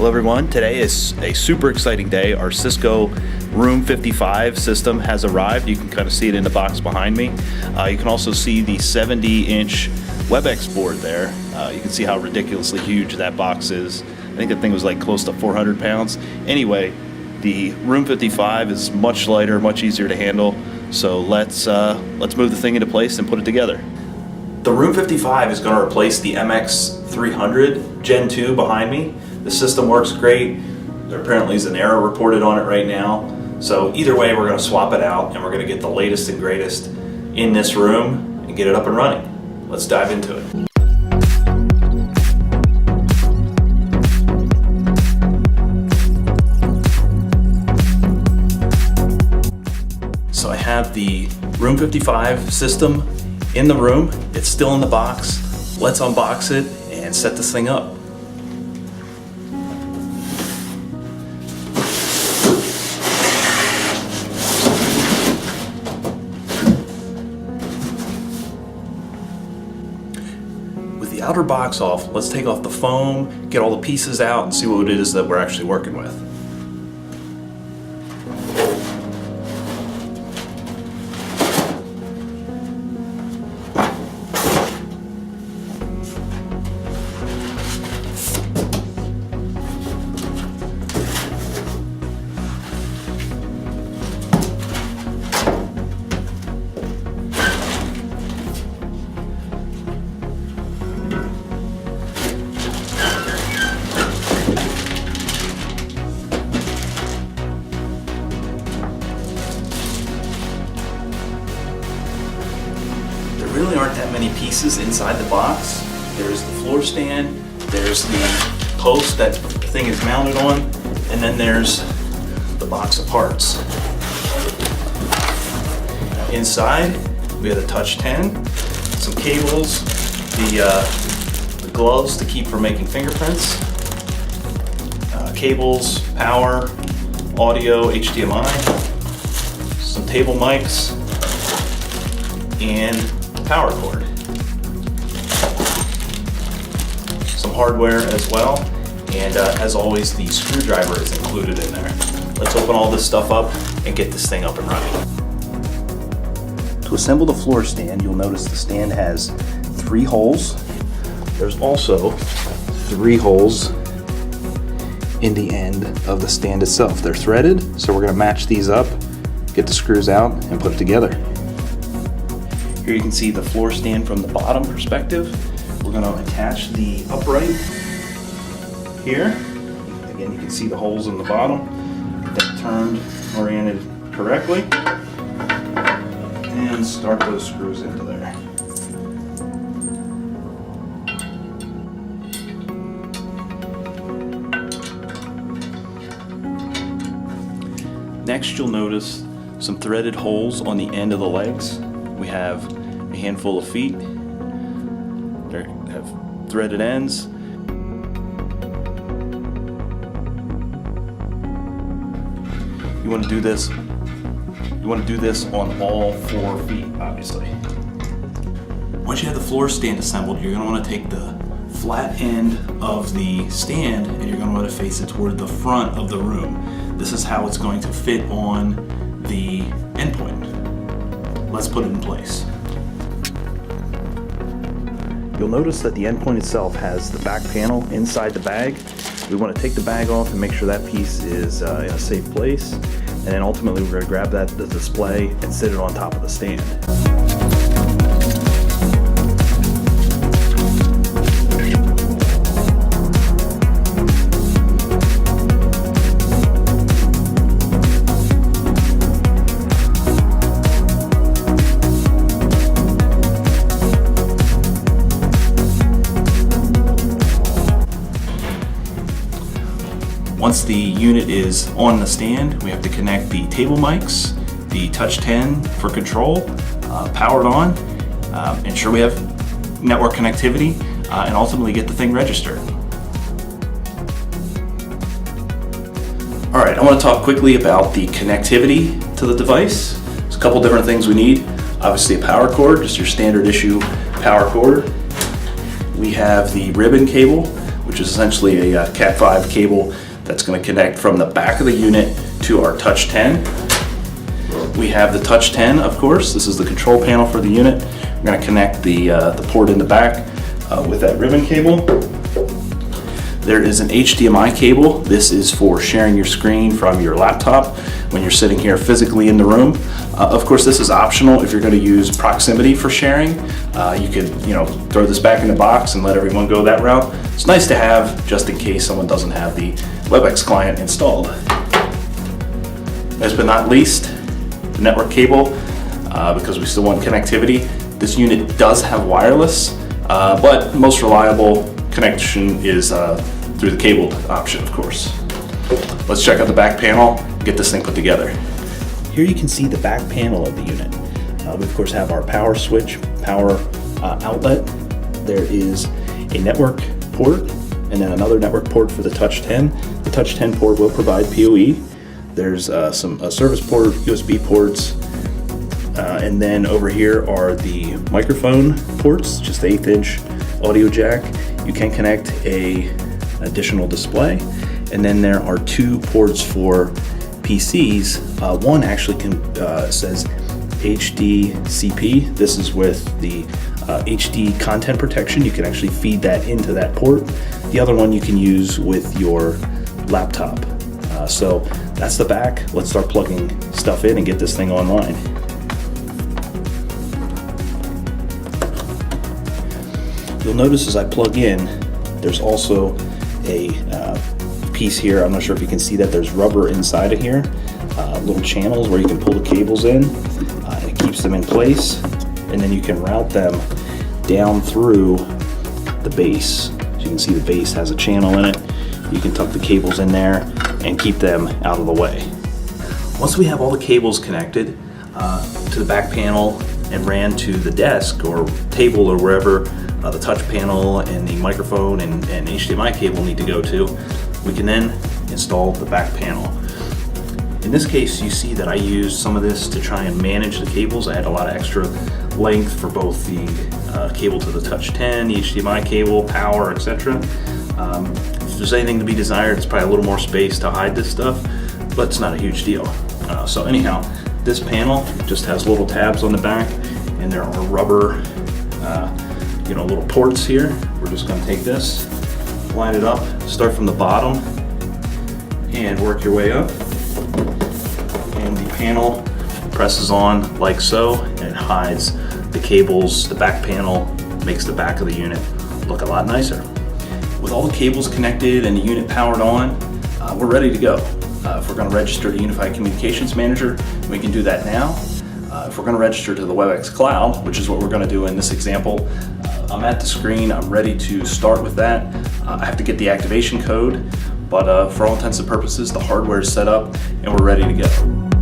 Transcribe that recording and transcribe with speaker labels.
Speaker 1: Hello everyone, today is a super exciting day. Our Cisco Room 55 system has arrived. You can kind of see it in the box behind me. You can also see the 70-inch Webex board there. You can see how ridiculously huge that box is. I think that thing was like close to 400 pounds. Anyway, the Room 55 is much lighter, much easier to handle. So let's move the thing into place and put it together. The Room 55 is going to replace the MX300 Gen 2 behind me. The system works great. There apparently is an error reported on it right now. So either way, we're going to swap it out and we're going to get the latest and greatest in this room and get it up and running. Let's dive into it. So I have the Room 55 system in the room. It's still in the box. Let's unbox it and set this thing up. With the outer box off, let's take off the foam, get all the pieces out, and see what it is that we're actually working with. There really aren't that many pieces inside the box. There's the floor stand, there's the post that the thing is mounted on, and then there's the box of parts. Inside, we have the Touch 10, some cables, the gloves to keep from making fingerprints, cables, power, audio, HDMI, some table mics, and power cord. Some hardware as well, and as always, the screwdriver is included in there. Let's open all this stuff up and get this thing up and running. To assemble the floor stand, you'll notice the stand has 3 holes. There's also 3 holes in the end of the stand itself. They're threaded, so we're going to match these up, get the screws out, and put it together. Here you can see the floor stand from the bottom perspective. We're going to attach the upright here. Again, you can see the holes in the bottom. Get that turned, oriented correctly, and start those screws into there. Next, you'll notice some threaded holes on the end of the legs. We have a handful of feet. They have threaded ends. You want to do this on all 4 feet, obviously. Once you have the floor stand assembled, you're going to want to take the flat end of the stand and you're going to want to face it toward the front of the room. This is how it's going to fit on the endpoint. Let's put it in place. You'll notice that the endpoint itself has the back panel inside the bag. We want to take the bag off and make sure that piece is in a safe place. And then ultimately we're going to grab the display and sit it on top of the stand. Once the unit is on the stand, we have to connect the table mics, the Touch 10 for control, powered on, ensure we have network connectivity, and ultimately get the thing registered. All right, I want to talk quickly about the connectivity to the device. There's a couple different things we need. Obviously a power cord, just your standard issue power cord. We have the ribbon cable, which is essentially a Cat 5 cable that's going to connect from the back of the unit to our Touch 10. We have the Touch 10, of course. This is the control panel for the unit. We're going to connect the port in the back with that ribbon cable. There is an HDMI cable. This is for sharing your screen from your laptop when you're sitting here physically in the room. Of course, this is optional if you're going to use proximity for sharing. You could, throw this back in the box and let everyone go that route. It's nice to have just in case someone doesn't have the Webex client installed. Last but not least, the network cable, because we still want connectivity. This unit does have wireless, but most reliable connection is through the cabled option, of course. Let's check out the back panel, get this thing put together. Here you can see the back panel of the unit. We of course have our power switch, power outlet. There is a network port and then another network port for the Touch 10. The Touch 10 port will provide PoE. There's some service port, USB ports, and then over here are the microphone ports, just the 1/8 inch audio jack. You can connect an additional display, and then there are 2 ports for PCs. One actually says HDCP. This is with the HD content protection. You can actually feed that into that port. The other one you can use with your laptop. So that's the back. Let's start plugging stuff in and get this thing online. You'll notice as I plug in, there's also a piece here. I'm not sure if you can see that. There's rubber inside of here, little channels where you can pull the cables in. It keeps them in place, and then you can route them down through the base. So you can see the base has a channel in it. You can tuck the cables in there and keep them out of the way. Once we have all the cables connected to the back panel and ran to the desk or table or wherever the touch panel and the microphone and HDMI cable need to go to, we can then install the back panel. In this case, you see that I used some of this to try and manage the cables. I had a lot of extra length for both the cable to the Touch 10, the HDMI cable, power, etc. If there's anything to be desired, it's probably a little more space to hide this stuff, but it's not a huge deal. So anyhow, this panel just has little tabs on the back, and there are rubber little ports here. We're just going to take this, line it up, start from the bottom, and work your way up. And the panel presses on like so, and it hides the cables. The back panel makes the back of the unit look a lot nicer. With all the cables connected and the unit powered on, we're ready to go. If we're going to register to Unified Communications Manager, we can do that now. If we're going to register to the Webex Cloud, which is what we're going to do in this example, I'm at the screen, I'm ready to start with that. I have to get the activation code, but for all intents and purposes, the hardware is set up and we're ready to go.